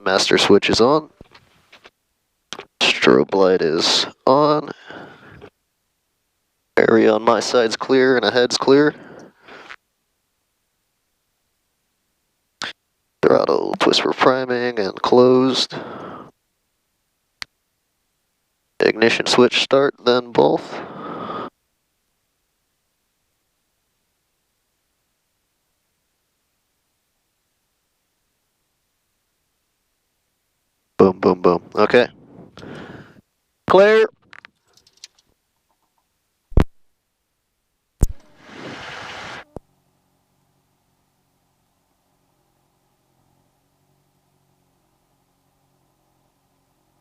Master switch is on. Strobe light is on. Area on my side's clear and ahead's clear. Throttle twist for priming and closed. Ignition switch start, then both. Boom, boom, boom. Okay. Clear.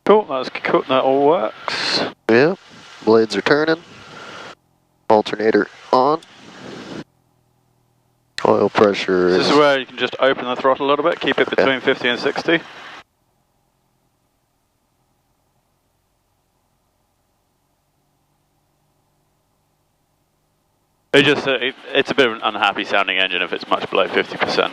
Cool, that's cool, that all works. Yeah, blades are turning. Alternator on. Oil pressure This is where you can just open the throttle a little bit, keep it between 50 and 60. It's a bit of an unhappy sounding engine if it's much below 50%.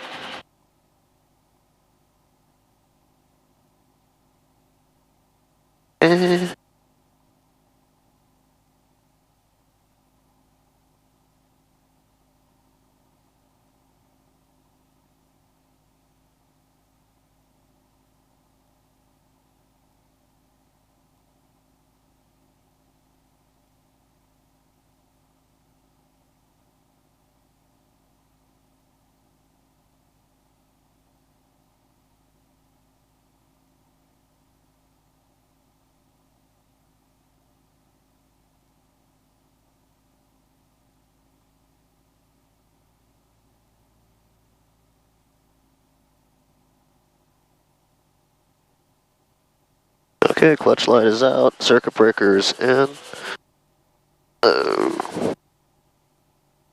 Okay, clutch light is out, circuit breaker is in.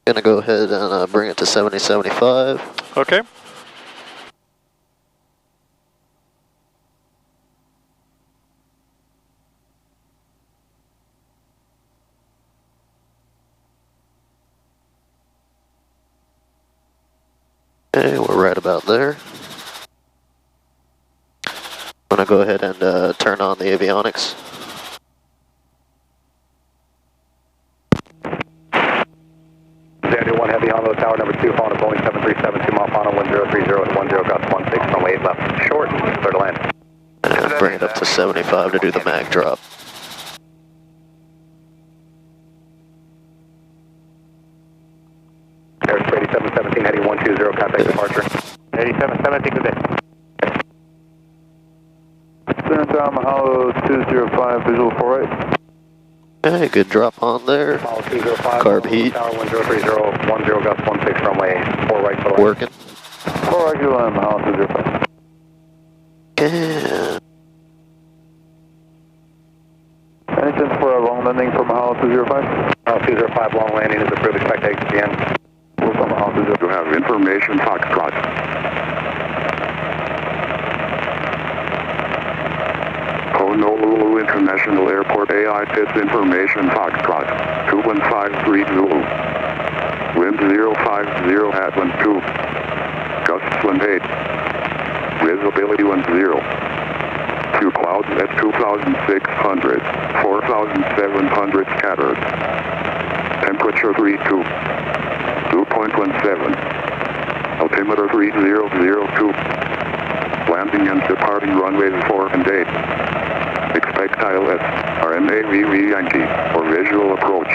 Gonna go ahead and bring it to 70-75. Okay. Okay, we're right about there. I'm gonna go ahead and turn on the avionics. Xander 1 Heavy Honolulu Tower number 2, following a Boeing 737, 2 mile final, 1030 at 10 gust 16, runway 8 left, short, clear to land. And bring it up to 75 to do the mag drop. Airspace 8717, heading 120, contact departure. 8717, good day. Center Mahalo 205, visual 48. Okay, good drop on there. Mahalo 205, Carb heat. Tower 1030, 10 gust 16, runway 4 right for Working. 4 right to land, Mahalo 205. Okay. Any chance for a long landing from Mahalo 205? Mahalo 205, long landing is approved, expect exit at the end. We'll from Mahalo 205. You have information, Foxtrot. Honolulu International Airport AI PITS information Foxtrot 2153 Zulu. Wind 050 at wind 2. Gusts wind 8. Visibility wind 0. Few clouds at 2,600. 4,700 scattered. Temperature 32. Dew point 17. Altimeter 3002. Landing and departing runways 4 and 8. Expect ILS, RMAVV Yankee, for visual approach.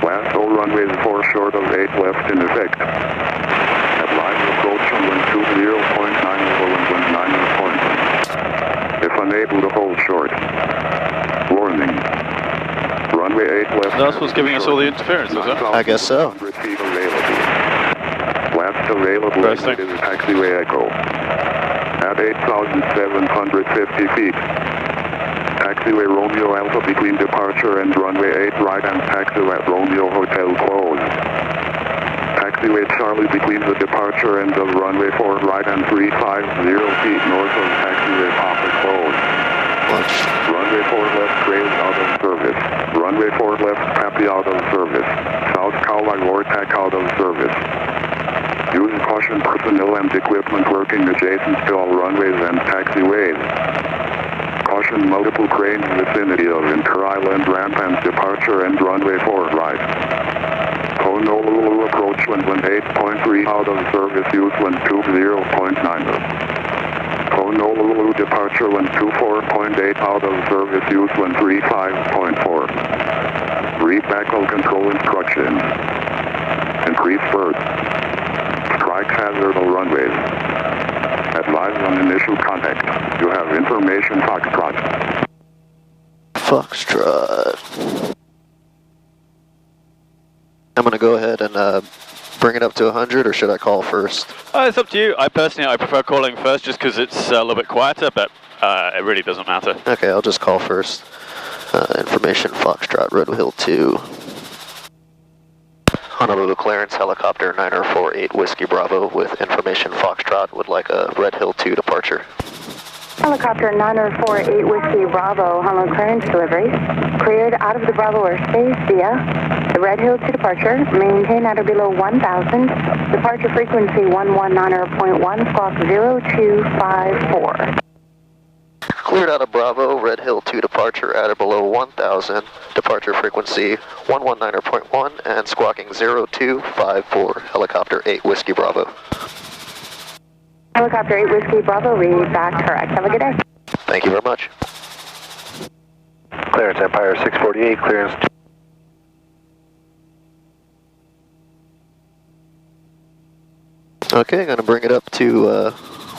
Last all runways 4 short of 8 left in effect. At line approach on wind 20.9 and wind 9 point. If unable to hold short. Warning. Runway 8 left. That's what's giving us all the interference, is it? I guess so. Feet available. Last available exit is taxiway Echo. At 8,750 feet. Taxiway Romeo Alpha between departure and runway 8 right and taxiway at Romeo Hotel closed. Taxiway Charlie between the departure and the runway 4 right and 350 feet north of taxiway Papa closed. Runway 4 left Trail out of service. Runway 4 left Pappy out of service. South Kauai Vortac out of service. Use caution personnel and equipment working adjacent to all runways and taxiways. Caution multiple cranes vicinity of inter-island ramp and departure and runway 4 right. Honolulu approach wind 8.3 out of service use wind 20.9. Honolulu departure wind 24.8 out of service use wind 35.4. Read backhaul control instructions. Increase bird. Strike hazard all runways. Advise on initial contact. You have information Foxtrot. Foxtrot. I'm going to go ahead and bring it up to 100, or should I call first? It's up to you. I prefer calling first just because it's a little bit quieter, but it really doesn't matter. Okay, I'll just call first. Information Foxtrot, Red Hill 2. Honolulu clearance, helicopter 9048 Whiskey Bravo with information Foxtrot would like a Red Hill 2 departure. Helicopter 9048 Whiskey Bravo, Honolulu clearance delivery. Cleared out of the Bravo airspace via the Red Hill 2 departure. Maintain at or below 1,000. Departure frequency 119.1, squawk 0254. Cleared out of Bravo, Red Hill 2 departure at or below 1,000. Departure frequency 119.1 and squawking 0254. Helicopter 8 Whiskey Bravo. Helicopter 8 Whiskey Bravo, read back correct. Have a good day. Thank you very much. Clearance Empire 648, clearance. Okay, I'm going to bring it up to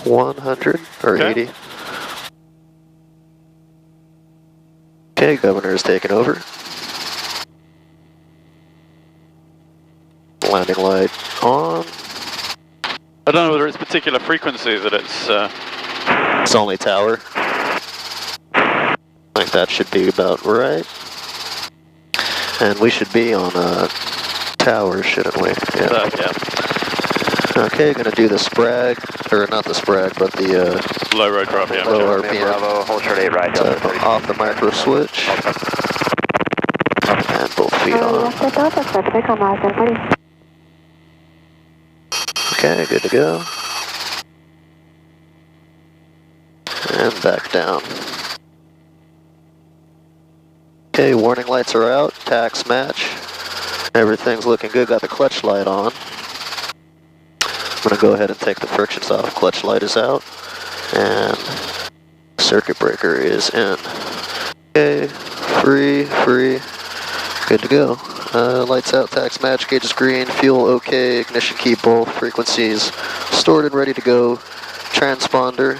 100 or Okay. 80. Okay, Governor is taking over. Landing light on. I don't know whether it's particular frequency that it's... It's only tower. I think that should be about right. And we should be on a tower, shouldn't we? Yeah. yeah. Okay, gonna do the sprag, or not the sprag, but the Low road drop, yeah. low RPM. Bravo, hold short 8 right. Off the micro switch. And both feet on. Okay, good to go. And back down. Okay, warning lights are out, tax match. Everything's looking good, got the clutch light on. I'm gonna go ahead and take the frictions off, clutch light is out. And circuit breaker is in. Okay, free, good to go. Lights out, tax match, gauge is green, fuel okay, ignition key both, frequencies stored and ready to go. Transponder,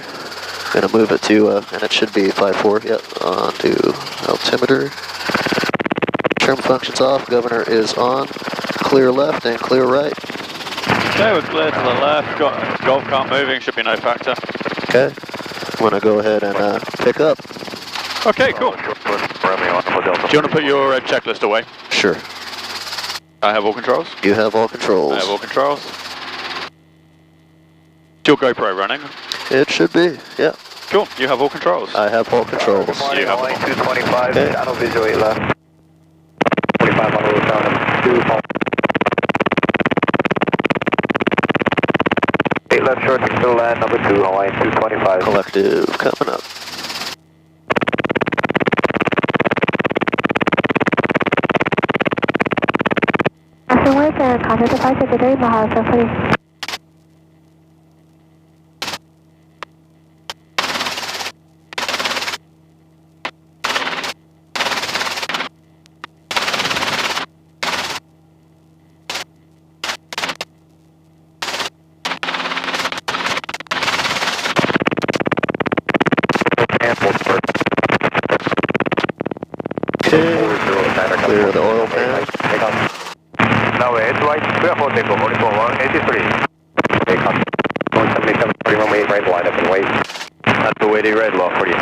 gonna move it to, and it should be 5-4, yep, onto altimeter. Trim functions off, governor is on, clear left and clear right. Okay, we're clear to the left, got golf cart moving, should be no factor. Okay, I'm gonna go ahead and pick up. Okay, cool. Do you want to put your checklist away? Sure. I have all controls. You have all controls. I have all controls. Is your GoPro running? It should be, yeah. Cool, you have all controls. I have all controls. You have them. 225, Okay. channel visual 8 left. 45 on the road, down 2. 8 left short, still land, number 2, Hawaii 225. Collective coming up. Contact departure today, Mahalo, please. Okay, clear the oil pan. Now it's right, clear for takeoff, only for 183. Take off. 177, 41, wait, right, line up and wait. That's the way they red law for you.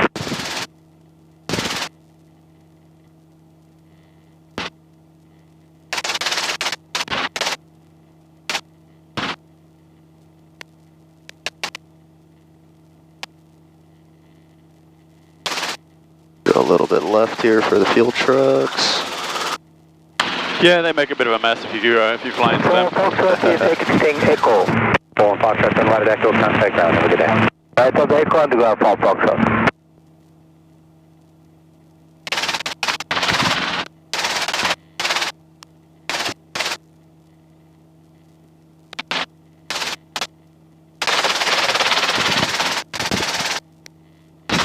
Go a little bit left here for the fuel trucks. Yeah, they make a bit of a mess if you fly into them. Foxtrot is exiting Echo. 4 Foxtrot, turn right at Echo, contact ground, have a good day. Right on the Echo and go for Foxtrot.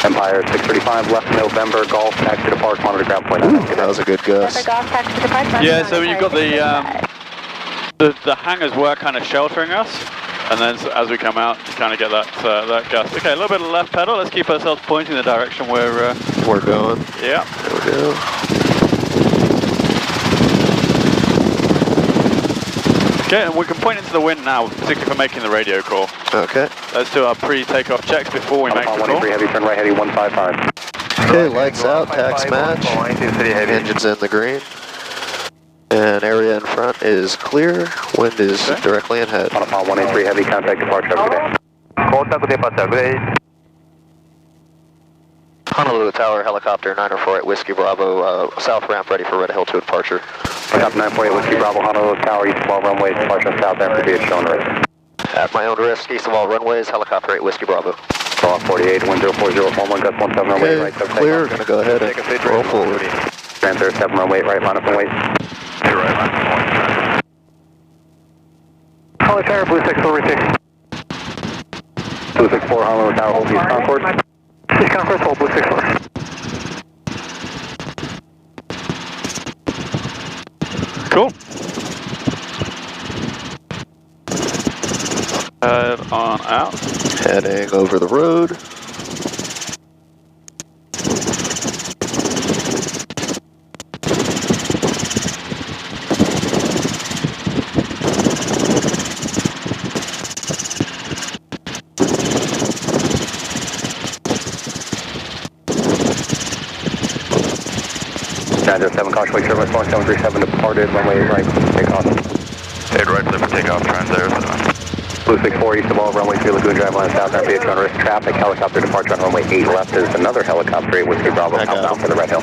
Empire 635, left November, Golf, taxi to park, monitor ground point. That was a good gust. Yeah, so you've got the hangars were kind of sheltering us, and then as we come out, you kind of get that gust. Okay, a little bit of left pedal. Let's keep ourselves pointing the direction we're going. Yeah. There we go. Okay, and we can point into the wind now, particularly for making the radio call. Okay. Let's do our pre-takeoff checks before we make the call. 183 heavy, turn right heavy, 155. Okay, lights out, tax match. Engines in the green. And area in front is clear. Wind is directly ahead. On 183 heavy, contact departure, good day. Contact departure, good day. Honolulu Tower, helicopter 948 Whiskey Bravo, south ramp ready for Red Hill to departure. Helicopter 948 Whiskey Bravo, Honolulu Tower, east of all runways, departure south ramp to be at shown risk. At my own risk, east of all runways, helicopter 8 Whiskey Bravo. Block 48, 104.041, gust 17 runway, right, clear, gonna go ahead and roll forward. Transfer 7 runway, right, line up and wait. You're right, line up. Holly Tower, Blue 6, over 6. 264, Honolulu Tower, hold east concourse. East concourse, hold Blue 64. Cool. Head on out. Heading over the road. Transit 7, caution, wake service, 1737 departed, runway right, take off. Head right, clear for takeoff, Transair 7. Blue 64 east of all runway 3 Lagoon Drive line south ramp VH on risk traffic. Helicopter departure on runway 8 left is another helicopter 8 Whiskey Bravo outbound for the Red Hill.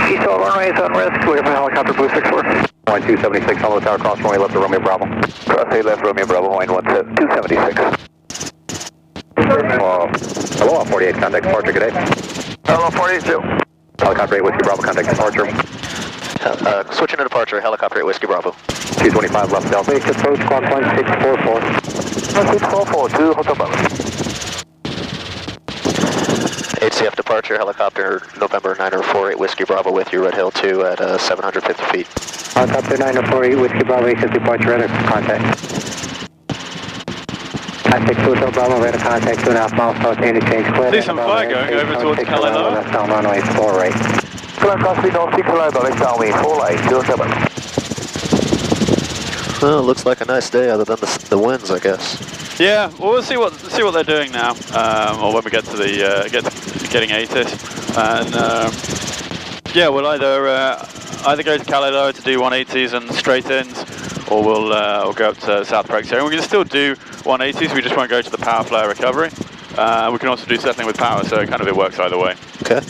East of all runway is on risk. Wait for helicopter Blue 64. Line 276 Honolulu Tower cross runway left of Romeo Bravo. Cross 8 left Romeo Bravo line 276. Hello 48 contact departure, good day. Hello 42. Helicopter 8 Whiskey Bravo contact departure. Switching to departure, helicopter 8 Whiskey Bravo. 225 left Delta. Wake approach clock 1644. 1642, Hotel Bravo. HCF departure, helicopter November 9048 Whiskey Bravo with you, Red Hill 2 at 750 feet. Helicopter 9048 Whiskey Bravo, HCF departure, radar contact. Contact 2 Hotel Bravo, radar contact 2.5 miles south, interchange clear. Decent fly going over towards Kalaloa. Left down runway 4 right. Clear cross speed 06 arrival, left downwind 4 right, 07. Well, looks like a nice day other than the winds, I guess. Yeah, well, we'll see what they're doing now, or when we get to the getting ATIS, and yeah, we'll either go to Kalaloa to do 180s and straight ins, or we'll go up to South Prague area. We can still do 180s. We just won't go to the power flare recovery. We can also do settling with power, so it works either way. Okay.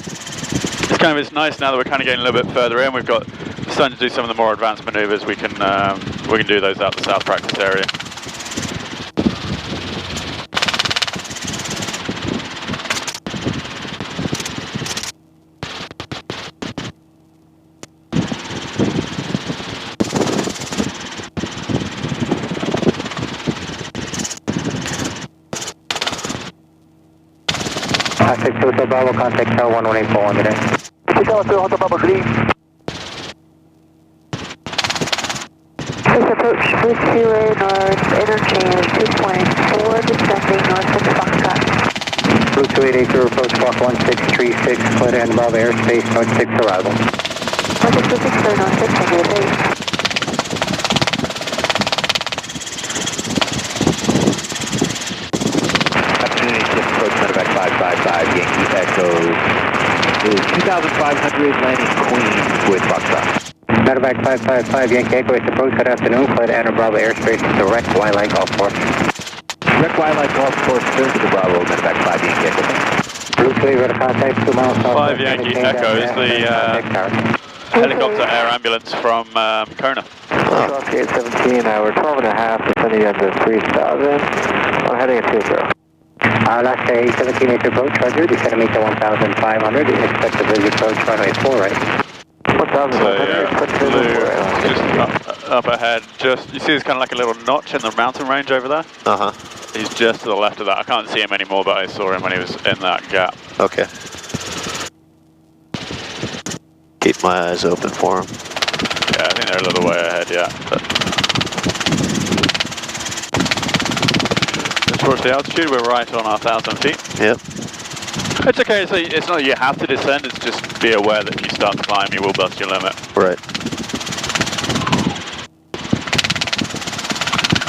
It's nice now that we're kind of getting a little bit further in. We're starting to do some of the more advanced maneuvers. We can do those out the south practice area. Contact 2 Hotel Bravo, contact Tower 1184 on the day. Tower 2 Hotel Bravo, green. Please approach Blue Seaway North, interchange 2.4, descending north of Foxtrot. Blue 2882, approach block 1636, split end above airspace, north 6 arrival. North 6, clear north 6, negative 8. Opportunity 6, approach Medevac 555, Yankee Echo, is 2500, landing Queens with Foxtrot. Medevac 555, Yankee Echo, it's approach, good afternoon, clear to enter Bravo airspace, direct Y-line golf course. Direct Y-line golf course, turn to the Bravo, Medevac 5 Yankee Echo. Blue 2 radar contact, 2 miles south. 5 Yankee Echo is the helicopter air ambulance from Kona. Cross gate 17, we're 12 and a half, descending at the 3,000. I'm heading at 20. Last day, 17-meter approach, Roger, descend meter 1,500, expect to visit approach runway 4 right. 1,500, expect to visit 4 right. Just up ahead, you see there's kind of like a little notch in the mountain range over there? Uh-huh. He's just to the left of that. I can't see him anymore, but I saw him when he was in that gap. Okay. Keep my eyes open for him. Yeah, I think they're a little way ahead, yeah. Just towards the altitude, we're right on our 1,000 feet. Yep. It's okay, so it's not that you have to descend, it's just be aware that if you start to climb, you will bust your limit. Right.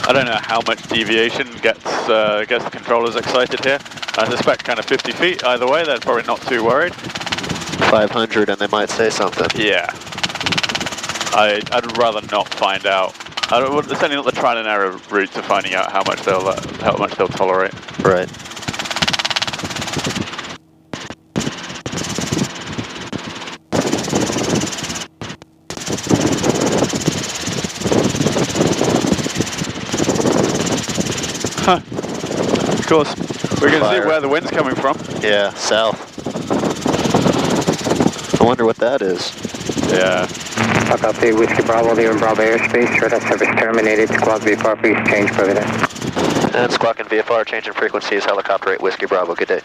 I don't know how much deviation gets the controllers excited here. I suspect kind of 50 feet either way, they're probably not too worried. 500 and they might say something. Yeah. I'd rather not find out. It's certainly not the trial and error route to finding out how much they'll tolerate. Right. Huh. Of course. We can see where the wind's coming from. Yeah, south. I wonder what that is. Yeah. Copy, Whiskey Bravo, Lima Bravo airspace, radar service terminated, squawk VFR, please change provider. And squawk and VFR, changing frequencies, helicopter 8 Whiskey Bravo, good day.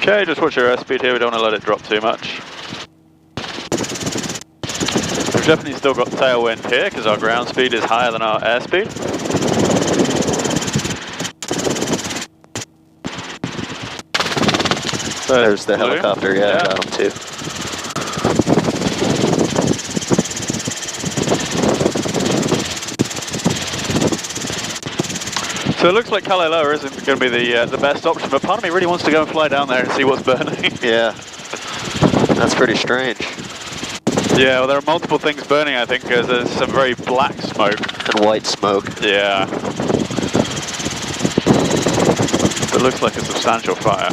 Okay, just watch your airspeed here, we don't want to let it drop too much. We've definitely still got tailwind here because our ground speed is higher than our airspeed. There's the helicopter, yeah, got him too. So it looks like Kalaeloa isn't going to be the best option, but part of me really wants to go and fly down there and see what's burning. Yeah, that's pretty strange. Yeah, well there are multiple things burning I think, because there's some very black smoke. And white smoke. Yeah. It looks like a substantial fire.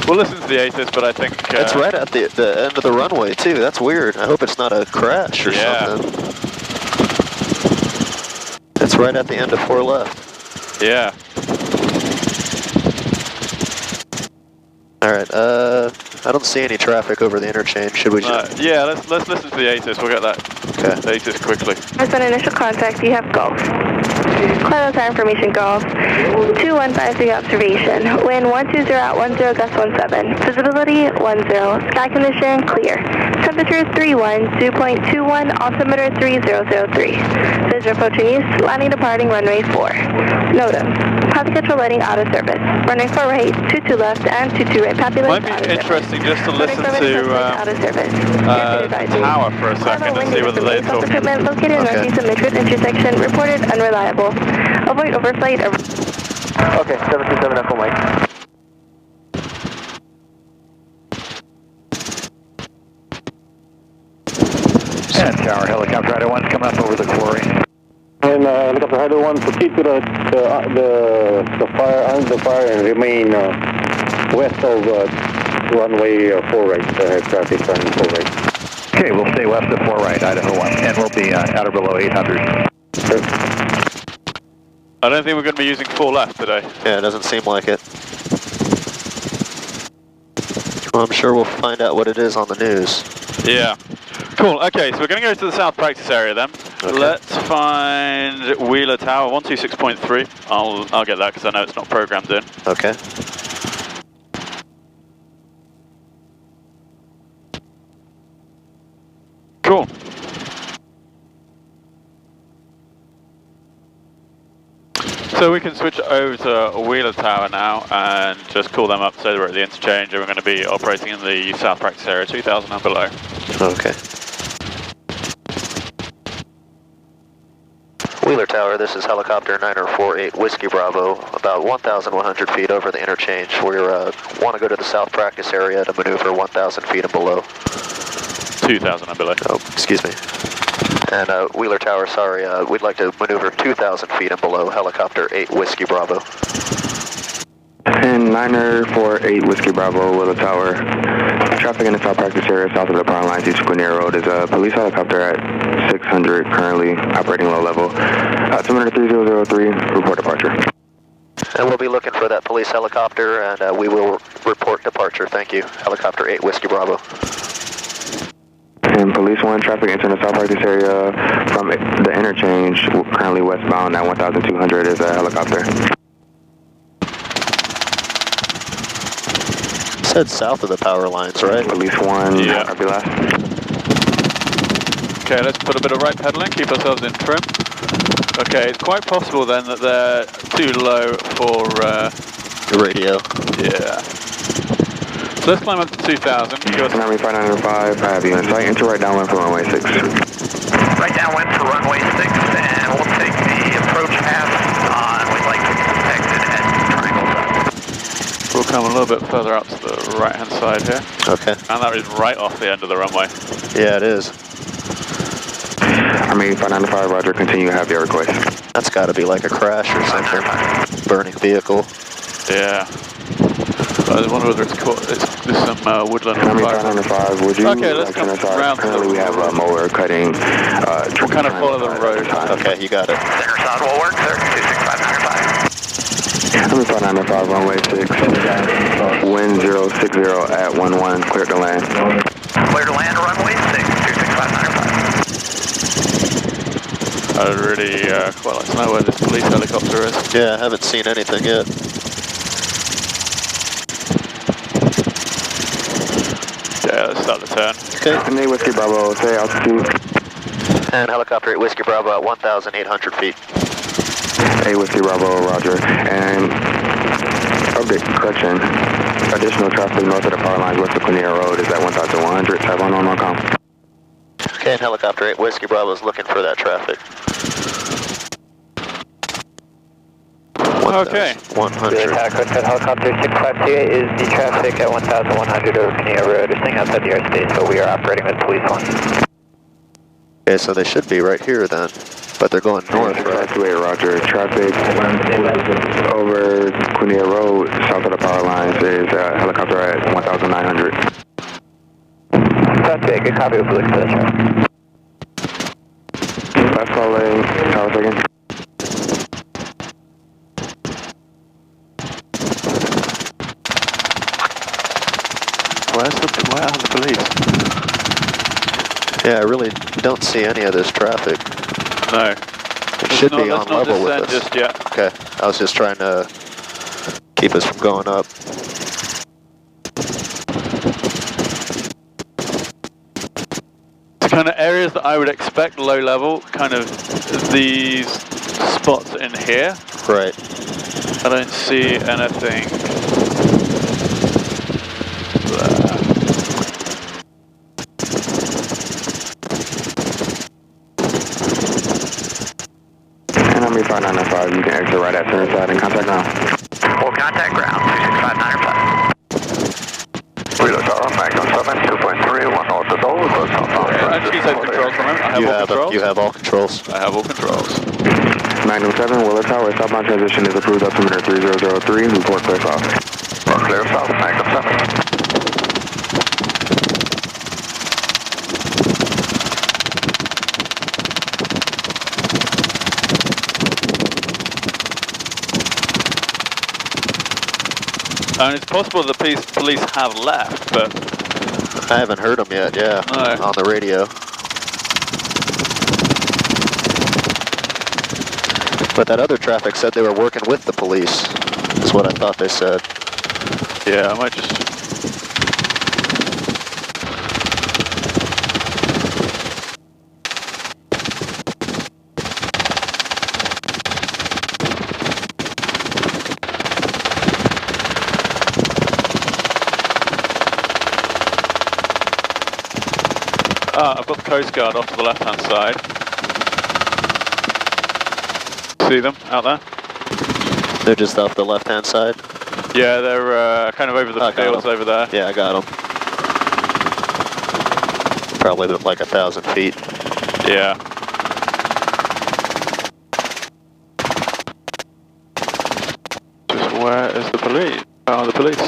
We'll listen to the ATIS, but I think... it's right at the end of the runway, too. That's weird. I hope it's not a crash or something. It's right at the end of 4 left. Yeah. Alright, I don't see any traffic over the interchange. Should we just... yeah, let's listen to the ATIS. We'll get that ATIS quickly. As an initial contact, you have Golf. Cloud Tower information, Golf. 2153 observation. Wind 120 at 10, gust 17. Visibility 10. Sky condition clear. Temperature 31, dew point 21, altimeter 3003. Visual approaching east, landing departing runway 4. NOTAM. Path control lighting out of service. Runway 4 right, 22 left, and 22 right. Might be interesting just to listen to tower for a second and see whether they talk. Equipment located in northeast of Midwood intersection reported unreliable. Avoid overflight. Okay, 727 Echo Mike. And tower, helicopter Rider 1's coming up over the quarry. And helicopter Rider 1, proceed to the fire and remain west of runway 4 right, traffic on 4 right. Okay, we'll stay west of 4 right, Idaho 1, and we'll be at or below 800. I don't think we're going to be using 4 left today. Yeah, it doesn't seem like it. Well, I'm sure we'll find out what it is on the news. Yeah. Cool, okay, so we're going to go to the south practice area then. Okay. Let's find Wheeler Tower, 126.3. I'll get that because I know it's not programmed in. Okay. Cool. So we can switch over to Wheeler Tower now and just call them up so that we're at the interchange and we're going to be operating in the south practice area, 2000 and below. Okay. Wheeler Tower, this is helicopter 9048 Whiskey Bravo, about 1,100 feet over the interchange. We want to go to the south practice area to maneuver 1,000 feet and below. 2000 and below. Oh, excuse me. And Wheeler Tower, sorry, we'd like to maneuver 2,000 feet and below, helicopter 8 Whiskey Bravo. And 948 Whiskey Bravo, Willow Tower. Traffic in the south practice area south of the power line, east of Guinea Road is a police helicopter at 600, currently operating low level. 23003, report departure. And we'll be looking for that police helicopter, and we will report departure. Thank you. Helicopter 8 Whiskey Bravo. And Police 1, traffic entering the south practice area from the interchange, currently westbound at 1200 is a helicopter. Said south of the power lines, right? Police 1, yeah. copy last. Okay, let's put a bit of right pedaling, keep ourselves in trim. Okay, it's quite possible then that they're too low for the radio. Yeah. So let's climb up to 2000. Tsunami 595, I have you in sight. Enter right downwind for runway 6. Right downwind for runway 6, and we'll take the approach path on. We'd like to be detected at Triangle Sun. We'll come a little bit further up to the right-hand side here. Okay. And that is right off the end of the runway. Yeah, it is. Army 595, roger, continue, have your request. That's got to be like a crash or something. Burning vehicle. Yeah. I wonder whether it's caught. There's some woodland. Army 595, would you okay, let's come round. Currently we have a mower cutting. We'll kind of follow the road. Okay, you got it. Center side will work, sir. 26595. Army 595, runway 6. Wind 060 at 11, clear to land. Clear to land, runway 6, 26595. I'd really quite like to know where this police helicopter is. Yeah, I haven't seen anything yet. Yeah, let's start the turn. Okay. And they Whiskey Bravo, say altitude. And helicopter 8 Whiskey Bravo at 1,800 feet. 8 Whiskey Bravo, roger. And update, correction. Additional traffic north of the power lines west of Quinea Road is at 1,100. Have on com. Okay, and helicopter 8 Whiskey Bravo is looking for that traffic. Okay. 100. Helicopter 658 is the traffic at 1,100 over Quinea Road. We're staying outside the airspace, but we are operating with Police 1. Okay, so they should be right here then, but they're going north, right? 658, roger. Traffic over Quinea Road, south of the power lines, is helicopter at 1,900. Traffic, good copy of Police 2. Last calling, tower second. Where are the police? Yeah, I really don't see any of this traffic. No. It should be on level with us. Just yet. Okay, I was just trying to keep us from going up. The kind of areas that I would expect low level, kind of these spots in here. Right. I don't see anything there. And Army 595, you can exit right at center side and contact ground. We'll contact ground, 26595. Reload tower, Magnum 7, 2.3, 1 north of Dover, close south. Actually, take controls from him. I have all controls. You have all controls. I have all controls. Magnum 7, Willow Tower, southbound transition is approved altimeter 3003, report clear south. Clear south, Magnum 7. And it's possible the police have left, but I haven't heard them yet, yeah, no. on the radio. But that other traffic said they were working with the police, is what I thought they said. Yeah, I might just... I've got the Coast Guard off to the left-hand side. See them out there? They're just off the left-hand side? Yeah, they're kind of over the fields over there. Yeah, I got them. Probably like 1,000 feet. Yeah. Just Where is the police? Oh, the police.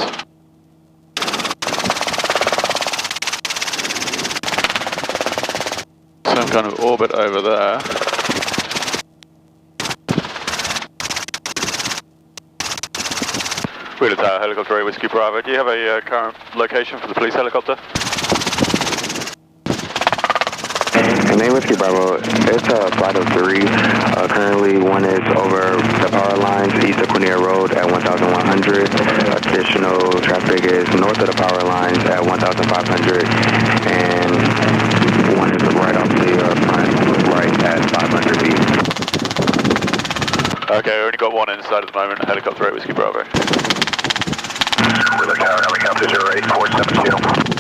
Some kind of orbit over there. Wheeler Tower, helicopter A, Whiskey Bravo. Do you have a current location for the police helicopter? And A Whiskey Bravo, it's a flight of 3. Currently, one is over the power lines east of Quinea Road at 1,100. Additional traffic is north of the power lines at 1,500. And one is right off the front right at 500 feet. Okay, we only got one inside at the moment, helicopter A, Whiskey Bravo. Wheeler Tower, helicopter 08472.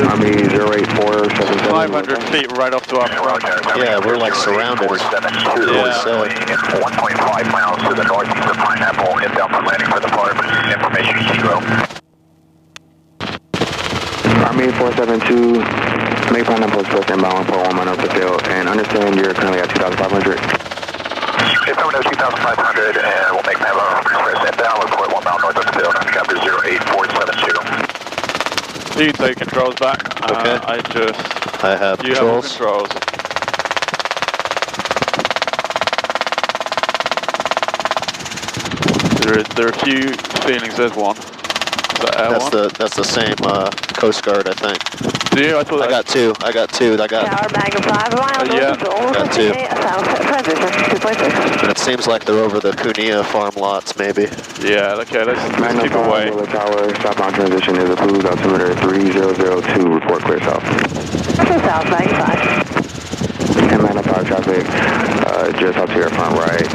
Army 08477. 500 feet right off to our front. Yeah, we're like surrounded. Yeah. 1.5 miles to the northeast of Pineapple, inbound for landing for the park. Information 0. Army 472, make Pineapple Express inbound for 1 mile up the field, and understand you're currently at 2,500. If I know 2,500, and we'll make Pineapple Express inbound, report 1 mile north of the field, helicopter 08472. You can take controls back. Okay. I have you controls. Have controls. There are a few feelings. There's one. Is that Air That's one? that's the same Coast Guard, I think. Do you? I thought I got two. Tower bag of 5 miles yeah. Got two. Transition 2.6. And it seems like they're over the Cunea farm lots, maybe. Yeah. Okay. Let's keep away. Wheeler Tower, southbound transition is approved. Altimeter 3002. Report clear south. South 95. And magnified traffic just up to your front right,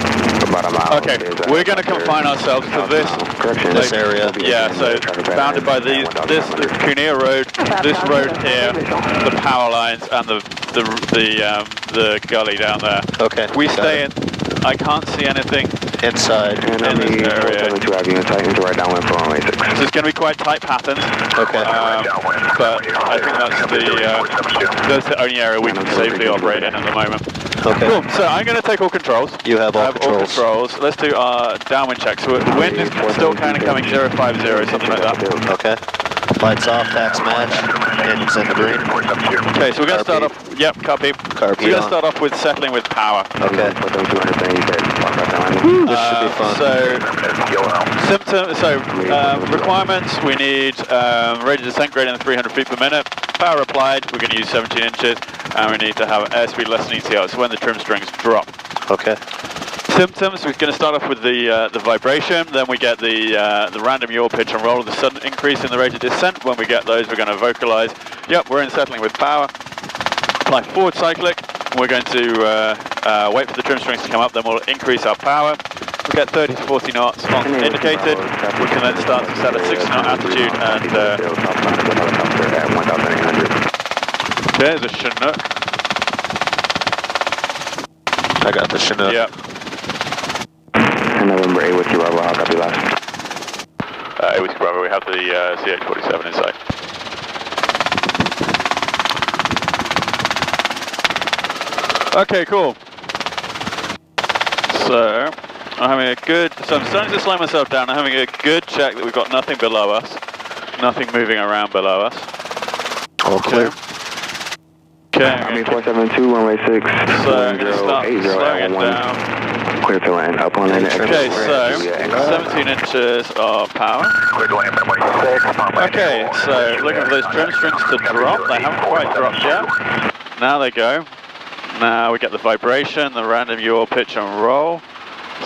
about a mile. Okay, we're going to confine ourselves to this area. Yeah, so bounded by this Cunea Road, this road here, the power lines, and the gully down there. Okay. We stay in. I can't see anything inside. And in this area. To have you tighten to right downwind for runway 6. So it's going to be quite tight patterns. Okay. But I think that's the only area we can safely operate in at the moment. Okay. Cool. So I'm going to take all controls. You have all controls. All controls. Let's do our downwind check. So wind is still kind of coming 050, something like that. Okay. Lights off, tax match, engines in the green. Okay, so we're going to start off, yep, copy. So we're going to start off with settling with power. Okay. This should be fun. Requirements, we need rate of descent greater than 300 feet per minute. Power applied, we're going to use 17 inches, and we need to have airspeed less than ETL, so when the trim strings drop. Okay. Symptoms, we're going to start off with the vibration, then we get the random yaw, pitch and roll, the sudden increase in the rate of descent. When we get those, we're going to vocalize, yep, we're in settling with power. Apply forward cyclic, we're going to wait for the trim strings to come up, then we'll increase our power. We get 30 to 40 knots on indicated, we can then start to set a 60 knot altitude and there's a Chinook. I got the Chinook. Yep. November 8 Whiskey Bravo, how copy last? 8 Whiskey Bravo, we have the CH-47 inside. Okay, cool. So, I'm having a good, so I'm starting to slow myself down. I'm having a good check that we've got nothing below us. Nothing moving around below us. All clear. Okay. Army 472, runway 6. So, I'm going to start slowing it down. Clear to land, up on land. Okay, so 17 inches of power. Okay, so looking for those trim strings to drop. They haven't quite dropped yet. Now they go. Now we get the vibration, the random yaw, pitch and roll.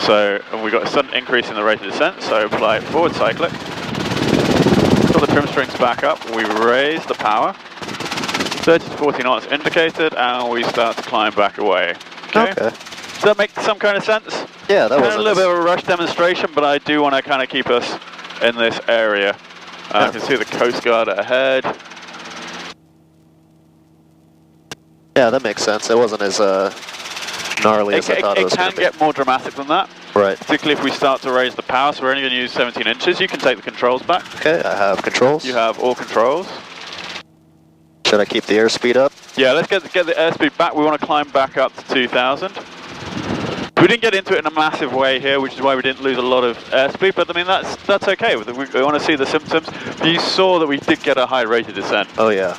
So we've got a sudden increase in the rate of descent, so apply forward cyclic. Pull the trim strings back up, we raise the power. 30 to 40 knots indicated, and we start to climb back away. Okay. Does that make some kind of sense? Yeah, that was a little bit of a rush demonstration, but I do want to kind of keep us in this area. I can see the Coast Guard ahead. Yeah, that makes sense. It wasn't as gnarly as I thought it was going to be. It can get more dramatic than that. Right. Particularly if we start to raise the power, so we're only going to use 17 inches. You can take the controls back. Okay, I have controls. You have all controls. Should I keep the airspeed up? Yeah, let's get the airspeed back. We want to climb back up to 2,000. We didn't get into it in a massive way here, which is why we didn't lose a lot of airspeed, but I mean, that's okay. We want to see the symptoms. You saw that we did get a high rate of descent. Oh yeah.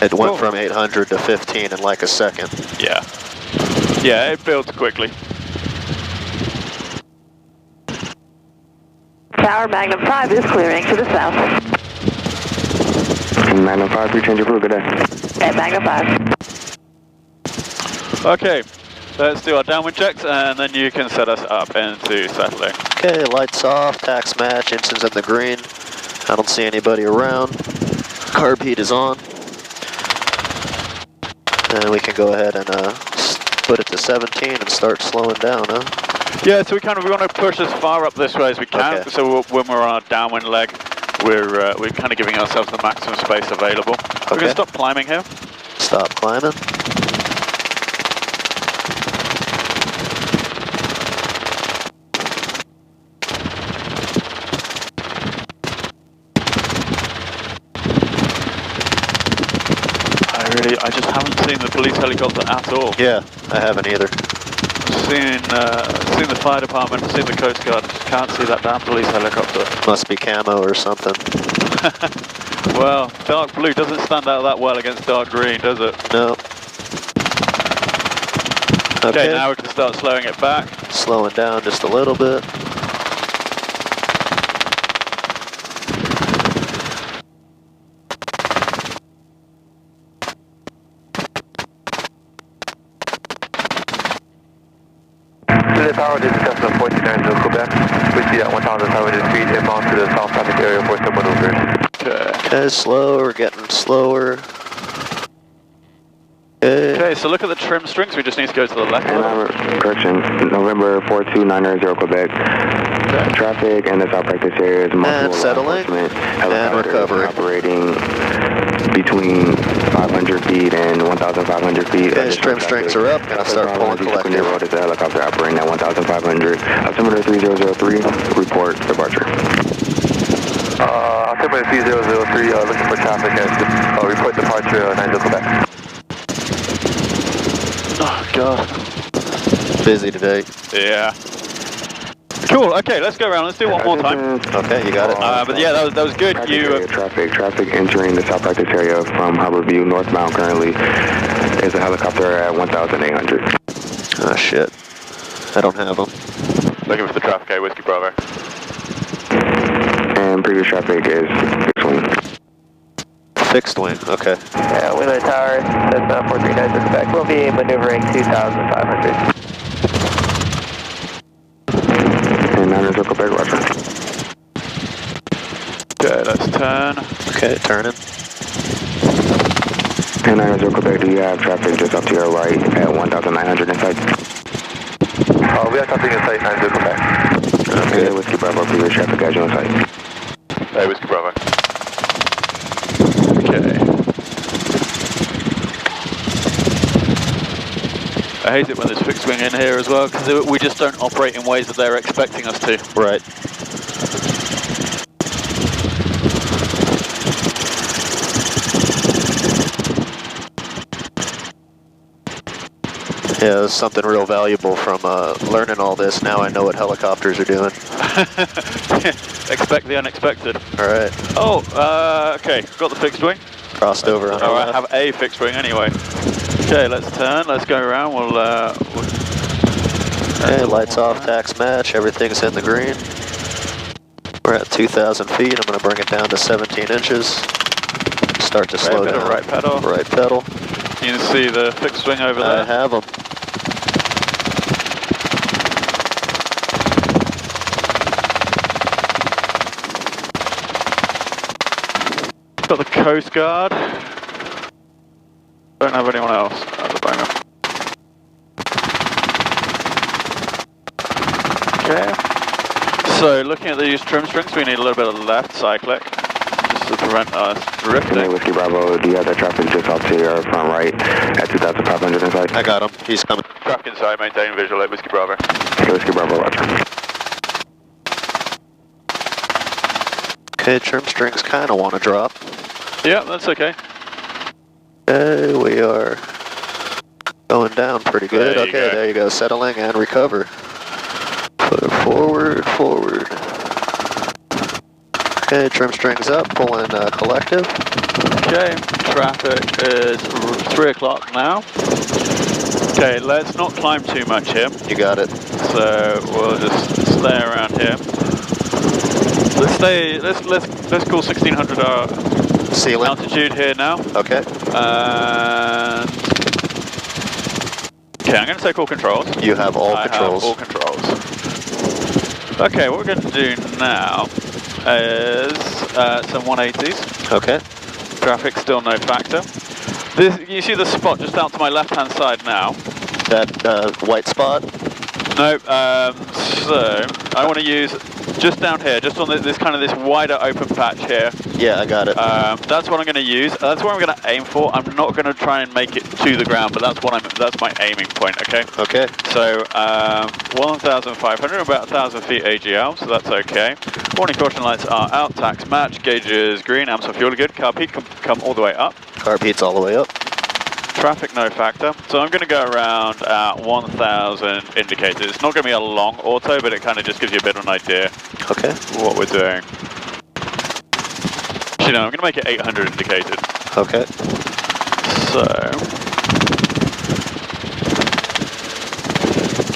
It went from 800 to 15 in like a second. Yeah. Yeah, it builds quickly. Tower Magnum 5 is clearing to the south. Magnum 5, pre-change your crew, good day. Okay, Magnum 5. Okay, let's do our downwind checks and then you can set us up into settling. Okay, lights off, tax match, engine's in the green. I don't see anybody around. Carb heat is on. And we can go ahead and put it to 17 and start slowing down, huh? Yeah, so we want to push as far up this way as we can. Okay. So when we're on our downwind leg, we're kind of giving ourselves the maximum space available. Okay. We're going to stop climbing here. Stop climbing. I just haven't seen the police helicopter at all. Yeah, I haven't either. Seen the fire department, seen the Coast Guard, just can't see that damn police helicopter. Must be camo or something. Well, dark blue doesn't stand out that well against dark green, does it? No. Okay, now we can start slowing it back. Slowing down just a little bit. Tower, this is Cessna 49 Quebec. We see at 1,500 feet inbound to the south traffic area for some maneuvers. Okay, slow, we're getting slower. Okay, so look at the trim strings, we just need to go to the left. Correction, November 42990 Quebec. Okay. Traffic and the south practice area is multiple and settling, and recovery. Operating between 500 feet and 1,500 feet. Okay, trim strings are up, gonna start pulling collective. Road is the helicopter operating at 1,500. Altimeter 3003, report departure. Altimeter 3003, looking for traffic and report departure 90 Quebec. Oh god. Busy today. Yeah. Cool, okay, let's go around, let's do it one more time. Okay, you got it. But yeah, that was good. Traffic entering the south practice area from Harborview northbound currently is a helicopter at 1,800. Oh shit. I don't have them. Looking for the traffic, Whiskey Bravo. And previous traffic is fixed wing. Fixed wing, okay. Yeah, Wheeler Tower, that's 439 Quebec. We'll be maneuvering 2,500. And 900 Quebec, roger. Okay, let's turn. Okay, turning. And 900 Quebec, do you have traffic just up to your right at 1,900 in sight? We have traffic in sight, 900 Quebec. Okay, Whiskey Bravo, previous traffic guys on site. Hey, Whiskey Bravo. Okay. I hate it when there's fixed wing in here as well, because we just don't operate in ways that they're expecting us to. Right. Yeah, that's something real valuable from learning all this. Now I know what helicopters are doing. Expect the unexpected. All right. Oh, okay, got the fixed wing. Crossed over on the left. I have a fixed wing anyway. Okay, let's turn, let's go around, Okay, lights off, tax match, everything's in the green. We're at 2,000 feet, I'm going to bring it down to 17 inches. Start to slow down. Right pedal. Right pedal. You can see the fixed wing over there. I have them. Got the Coast Guard. Don't have anyone else at the moment. Okay. So looking at these trim strings, we need a little bit of left cyclic just to prevent us drifting. Hey, Whiskey Bravo, do you have that traffic just off to your front right at 2,500 inside? I got him. He's coming. Traffic inside, maintain visual at Whiskey Bravo. Okay, Whiskey Bravo, roger. Okay, trim strings kind of want to drop. Yeah, that's okay. Okay, we are Going down pretty good. There you Okay, go. there you go. Settling and recover. Put it forward, forward. Okay, trim strings up, pulling collective. Okay, traffic is 3 o'clock now. Okay, let's not climb too much here. You got it. So we'll just stay around here. Let's stay. Let's call 1600 Ceiling. altitude here now. Okay. And okay, I'm going to take all controls. You have all controls. I have all controls. Okay, what we're going to do now is some 180s. Okay. Traffic still no factor. This, you see the spot just out to my left-hand side now. That white spot? No, so I want to use just down here, just on this kind of this wider open patch here. Yeah, I got it. That's what I'm going to use. That's what I'm going to aim for. I'm not going to try and make it to the ground, but that's my aiming point. Okay. Okay. So 1,500, about 1,000 feet AGL, so that's okay. Warning caution lights are out. Tax match. Gauge is green. Amps and fuel are good. Carb heat come all the way up. Carb heat's all the way up. Traffic no factor. So I'm going to go around at 1,000 indicators. It's not going to be a long auto, but it kind of just gives you a bit of an idea. Okay. What we're doing. Actually, no, I'm going to make it 800 indicated. Okay. So.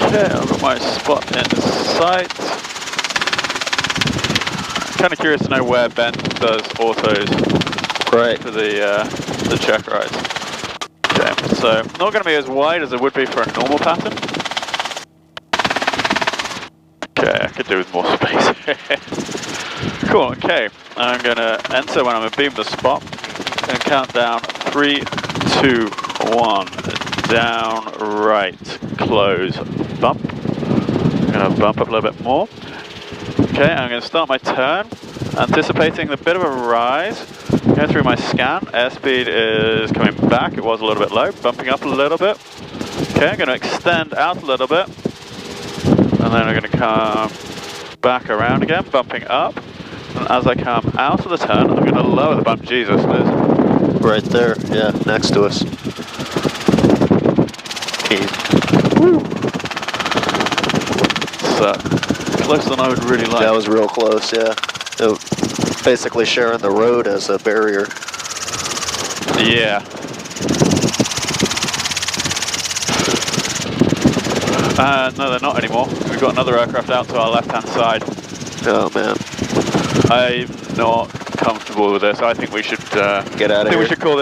Okay, I've got my spot in sight. I'm kind of curious to know where Ben does autos. Right. For the check rides. Okay, so not going to be as wide as it would be for a normal pattern. Okay, I could do with more space. Cool, okay. I'm going to enter when I'm going to beam the spot. Going to count down 3, 2, 1. Down, right, close, bump. I'm going to bump up a little bit more. Okay, I'm going to start my turn. Anticipating a bit of a rise. Going through my scan, airspeed is coming back, it was a little bit low, bumping up a little bit. Okay, I'm going to extend out a little bit, and then I'm going to come back around again, bumping up. And as I come out of the turn, I'm going to lower the bump. Jesus, Liz. Right there, yeah, next to us. So, closer than I would really like. That was real close, yeah. Basically sharing the road as a barrier. Yeah. No, they're not anymore. We've got another aircraft out to our left-hand side. Oh man. I'm not comfortable with this. I think we should get out of here. I think we should call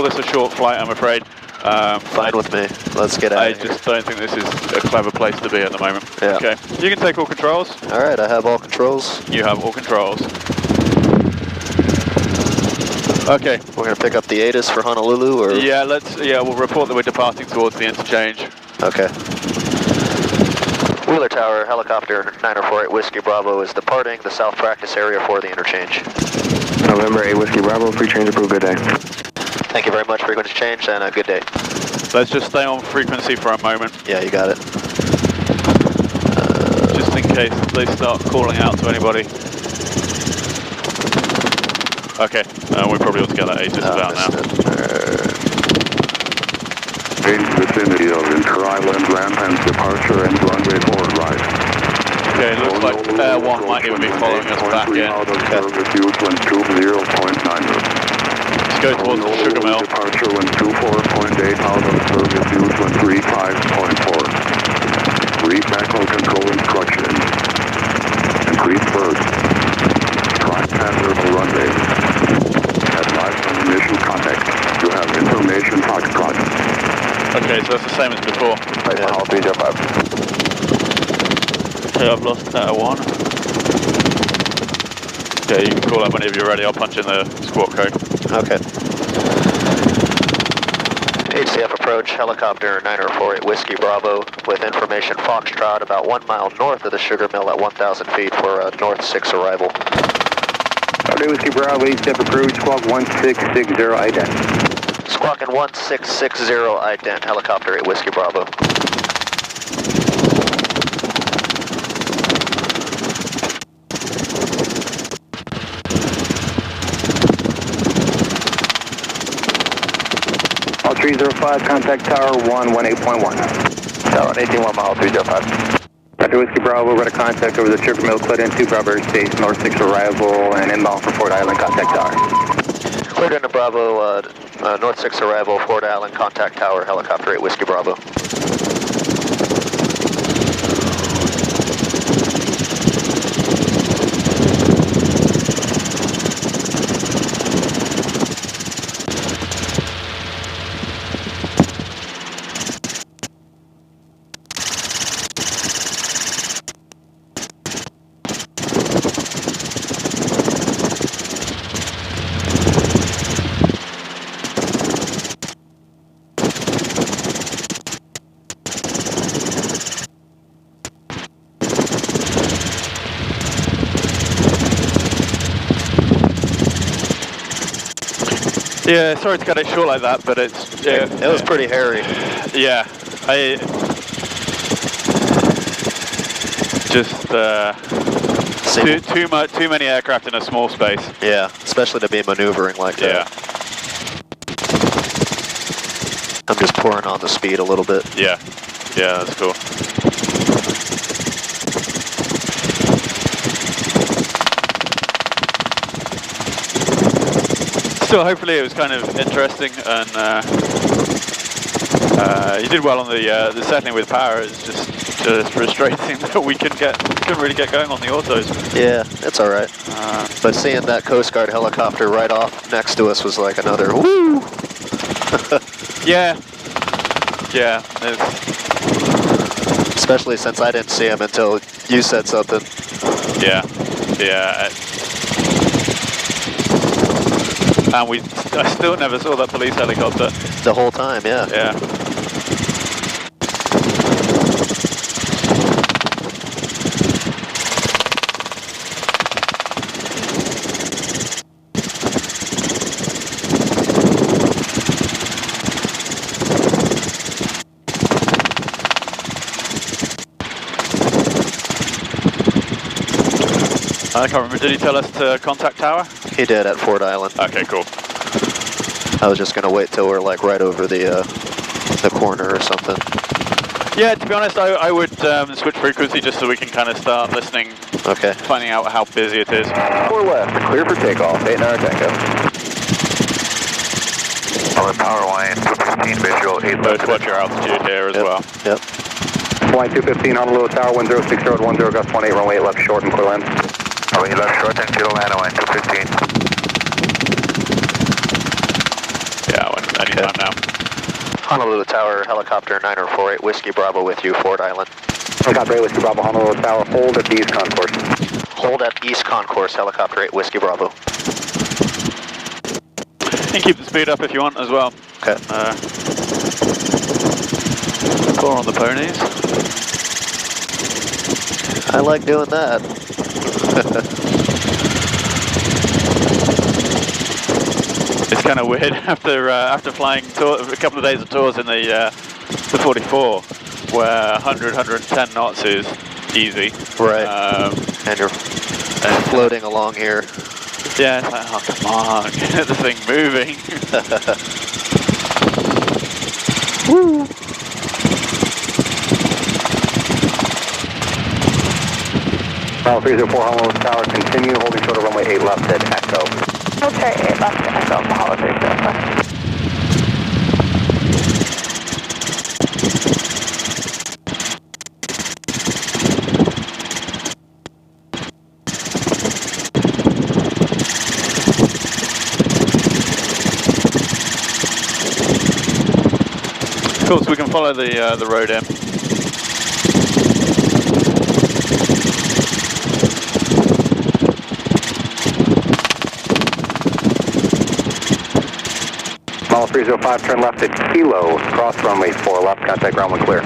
this a short flight, I'm afraid. Fine with me. Let's get out of here. I just don't think this is a clever place to be at the moment. Yeah. Okay. You can take all controls. Alright, I have all controls. You have all controls. Okay. We're going to pick up the ATIS for Honolulu, or? Yeah, we'll report that we're departing towards the interchange. Okay. Wheeler Tower, helicopter 9048 Whiskey Bravo is departing the south practice area for the interchange. November 8 Whiskey Bravo, pre-change approved, good day. Thank you very much for your change, and a good day. Let's just stay on frequency for a moment. Yeah, you got it. Just in case they start calling out to anybody. Okay, we probably ought to get that ATIS out now. In vicinity of Inter-Island ramp and departure and runway forward right. Okay, looks like Air 1 might even be following us back in. Out of service use when 20.9. Let's go towards the sugar mill. Departure when 24.8 out of service use when 35.4. Read macro control instructions. Increase burst. Try pattern of runway. Advise on initial contact. You have information Foxtrot. Okay, so that's the same as before. Right, I'll be there 5. Okay, I've lost Air 1. Okay, you can call up whenever you're ready. I'll punch in the squawk code. Okay. HCF approach, helicopter 9048 Whiskey Bravo with information Foxtrot about 1 mile north of the sugar mill at 1,000 feet for a north 6 arrival. Whiskey Bravo, HCF approach, squawk 1660 ident. Squawking 1660 ident, helicopter 8 Whiskey Bravo. Mile 305, contact tower 118.1. Tower 181, mile 305. After Whiskey Bravo, we're going to contact over the Sugar Mill, Clinton 2, Bravo Airspace, North 6 arrival, and inbound for Fort Island, contact tower. Cleared into Bravo, North 6 arrival, Fort Island, contact tower, helicopter 8 Whiskey Bravo. Yeah, sorry to cut it short like that, but it's... Yeah, it was pretty hairy. Yeah, too many aircraft in a small space. Yeah, especially to be maneuvering like that. Yeah. I'm just pouring on the speed a little bit. Yeah, yeah, that's cool. So hopefully it was kind of interesting, and you did well on the settling with power. It's just frustrating that we couldn't really get going on the autos. Yeah, it's all right. But seeing that Coast Guard helicopter right off next to us was like another woo. Yeah, yeah. Especially since I didn't see him until you said something. Yeah, yeah. And I still never saw that police helicopter. The whole time, yeah. Yeah. I can't remember, did he tell us to contact tower? He did at Fort Island. Okay, cool. I was just gonna wait till we're like right over the corner or something. Yeah, to be honest, I would switch frequency just so we can kind of start listening. Okay. Finding out how busy it is. 4 left, clear for takeoff, 8 hour tango. On power line, 215 visual, 8 left. Watch your altitude here as well. Yep. Flight 215, Honolulu Tower, 1060 road, 10 gust 18, runway 8 left short and clear land. Runway left short and clear land, line 215. Yeah, anytime now. Honolulu Tower, helicopter 9048 Whiskey Bravo with you, Fort Island. Helicopter 8 Whiskey Bravo, Honolulu Tower, hold at the east concourse. Hold at east concourse, helicopter 8 Whiskey Bravo. And keep the speed up if you want as well. Okay. 4 on the ponies. I like doing that. It's kind of weird after flying a couple of days of tours in the 44, where 100, 110 knots is easy. Right. And you're floating along here. Yeah, it's like, oh come on, get the thing moving. Woo! Tower 304, Honolulu Tower, continue holding short of runway 8 left at Echo. Okay, 8 left to Echo, Mahalo 304. Cool, so we can follow the road in. Mile 305, turn left at Kilo, cross runway 4 left, contact ground when clear.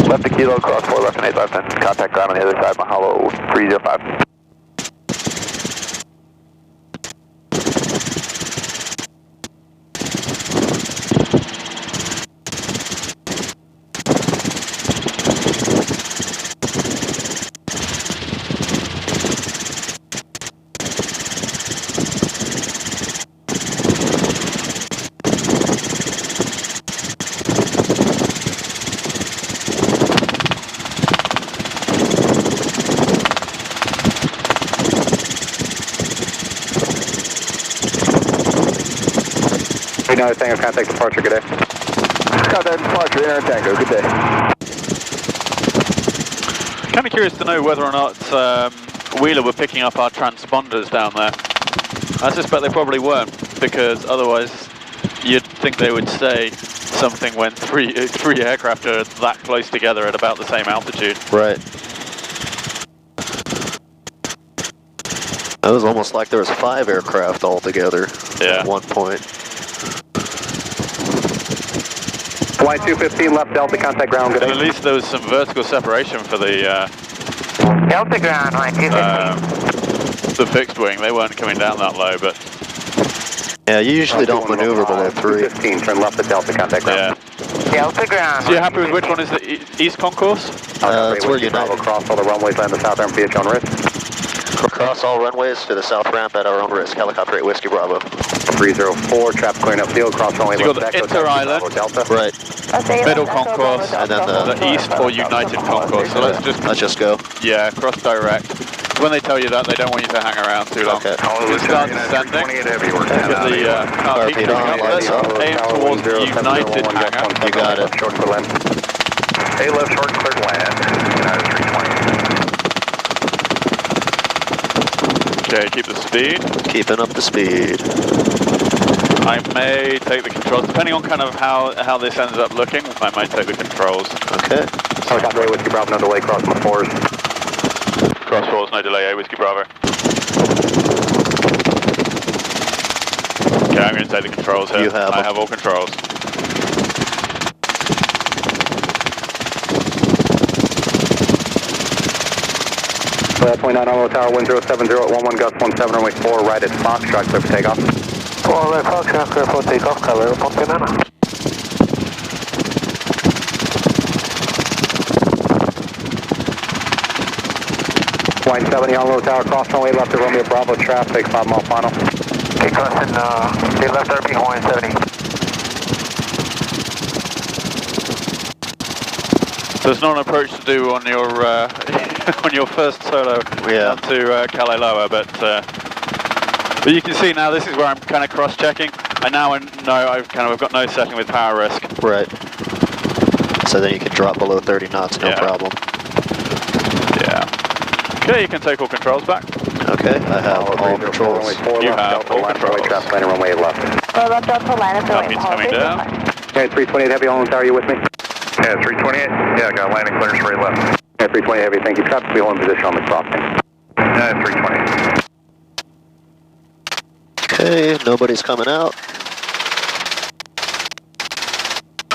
Left to Kilo, cross 4 left and 8 left, and contact ground on the other side, Mahalo 305. contact departure, good day. Contact departure, Air Tango, good day. Kind of curious to know whether or not Wheeler were picking up our transponders down there. I suspect they probably weren't, because otherwise you'd think they would say something when three aircraft are that close together at about the same altitude. Right. It was almost like there was 5 aircraft all together at one point. Flight 215 left Delta, contact ground, good day. At least there was some vertical separation for the Delta ground, line 215. the fixed wing. They weren't coming down that low, but yeah, you usually don't maneuver below 3. 215, turn left at Delta, contact ground. yeah. Delta ground. So you're happy with which one is the east concourse? It's where United. Cross all the runways, land the south ramp, via on risk. Cross all runways to the south ramp at our own risk. Helicopter 8 Whiskey Bravo. 304, traffic clearing upfield, cross runway So you left. got the inter-island, Delta. Right. middle concourse, And then the east or United concourse. So let's just go. yeah, cross direct. When they tell you that, they don't want you to hang around too long. Okay. Just start descending. Get the car peak Carpet on, up. lights Let's up. aim towards the United hangar. You got it. Short clear land. A left short cleared land, United 320. Okay, keep the speed. Keeping up the speed. I may take the controls, depending on kind of how this ends up looking, I might take the controls. Okay. Helicopter 8 Whiskey Bravo, no delay, crossing the 4s. Cross 4s, no delay, Whiskey Bravo. Okay, I'm going to take the controls here. You have I have all controls. Flight 29 on tower, 1070 at 11 gust 17 runway 4, right at Foxtrot, clear for takeoff. 4 right Foxtrot, clear for takeoff, color, Ponte Nana. Flight 70 on low tower, cross runway left at Romeo Bravo, traffic, 5 mile final. Okay, crossing, they left RP Hawaiian 70. There's not an approach to do on your on your first solo Yeah. to Kaleloa, but you can see now this is where I'm kind of cross-checking. I now know I've got no setting with power risk. Right. So then you can drop below 30 knots, no problem. Yeah. Okay, you can take all controls back. Okay, I have all controls. You have all controls. Traffic landing runway left. Left Delta, line up the That means coming down. Okay, 328 heavy on tower, you with me? Yeah, 328. Yeah, got landing clearance straight left. Yeah, 320 heavy, thank you. Traffic be holding position on the crossing. Yeah, 320. Okay, nobody's coming out.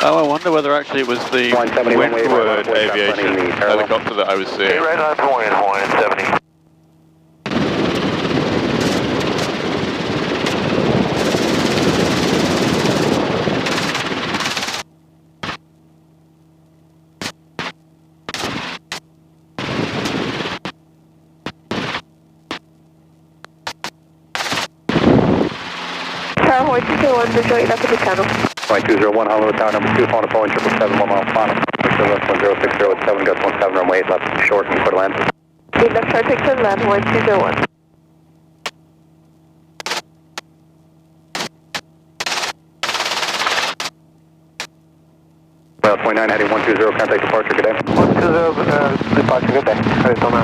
Oh, I wonder whether actually it was the 170 Windward Aviation helicopter that I was seeing. Okay, right on Hawaiian 70. Tower Hawaii 201, visual 8 up to the channel. Flight 201, Honolulu Tower, number 2, phone to Boeing 777, 1 mile final. 1060 at 7, gust 17, runway 8 left, short and quarter land. Lead left short, take turn land, Hawaii 201. Well, 29 heading 120, contact departure, good day. 120, departure, good day. Arizona.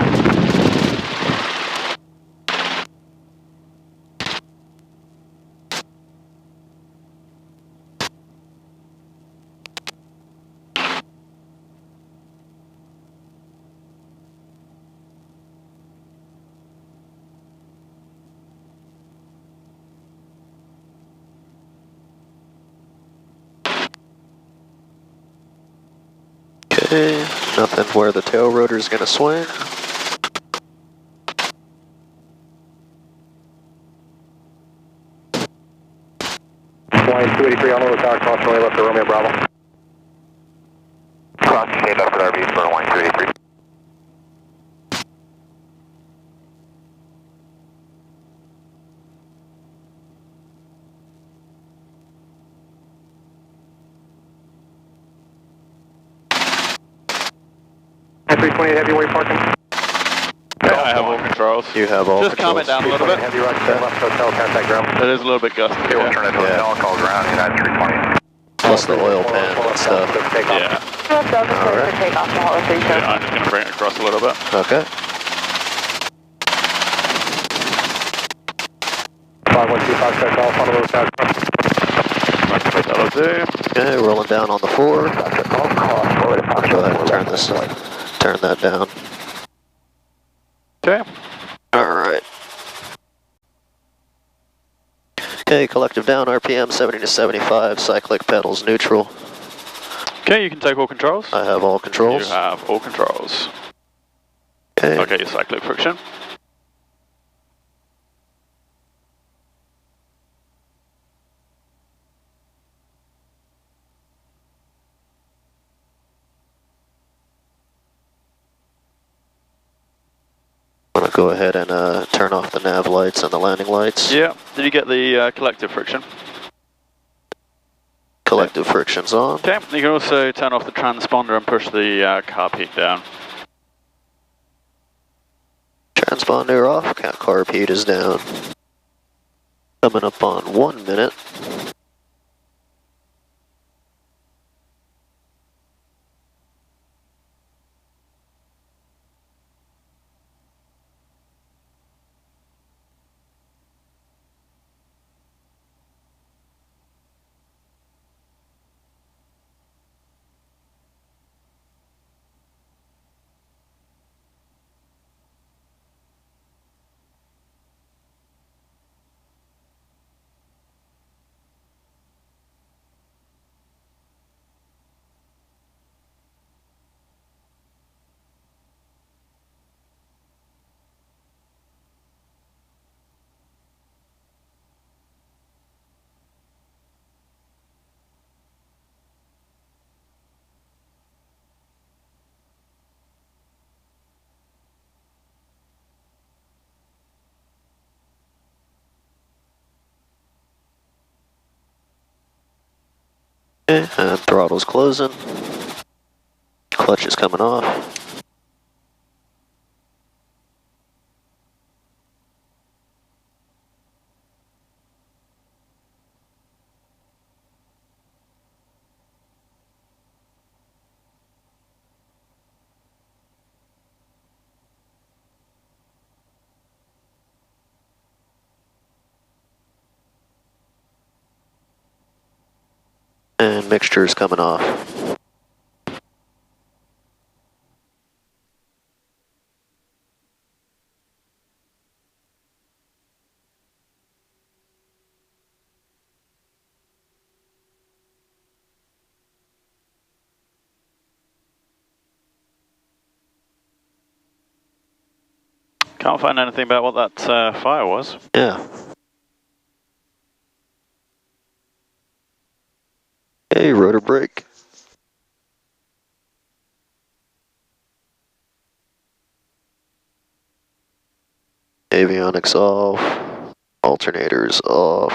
Okay, nothing where the tail rotor is going to swing. Flight 283 on low tower, cross runway left to Romeo Bravo. Cross, stay left at RB for Hawaiian 283. At 328 heavyweight parking. Yeah, I have all controls. controls. You have all Just calm it down a little bit. Heavy right turn left hotel, contact ground. It is a little bit gusty. Okay, we'll turn it to hotel, call ground, United 320. Plus the oil pan and stuff. Yeah. Delta clear for takeoff to Hollow 3 show. I'm just going to bring it across a little bit. Okay. 5125, check off, Honolulu South. That'll do. Okay, rolling down on the 4. Go ahead and turn that down. Okay. Alright. Okay, collective down, RPM 70 to 75, cyclic pedals neutral. Okay, you can take all controls. I have all controls. You have all controls. Okay. Okay, your cyclic friction. I'm going to go ahead and turn off the nav lights and the landing lights. Yeah. Did you get the collective friction? Collective friction's on. Okay. You can also turn off the transponder and push the carb heat down. Transponder off, carb heat is down. Coming up on 1 minute. Okay, and throttle's closing. Clutch is coming off. And mixture is coming off. Can't find anything about what that fire was. Yeah. Okay, rotor brake. Avionics off. Alternators off.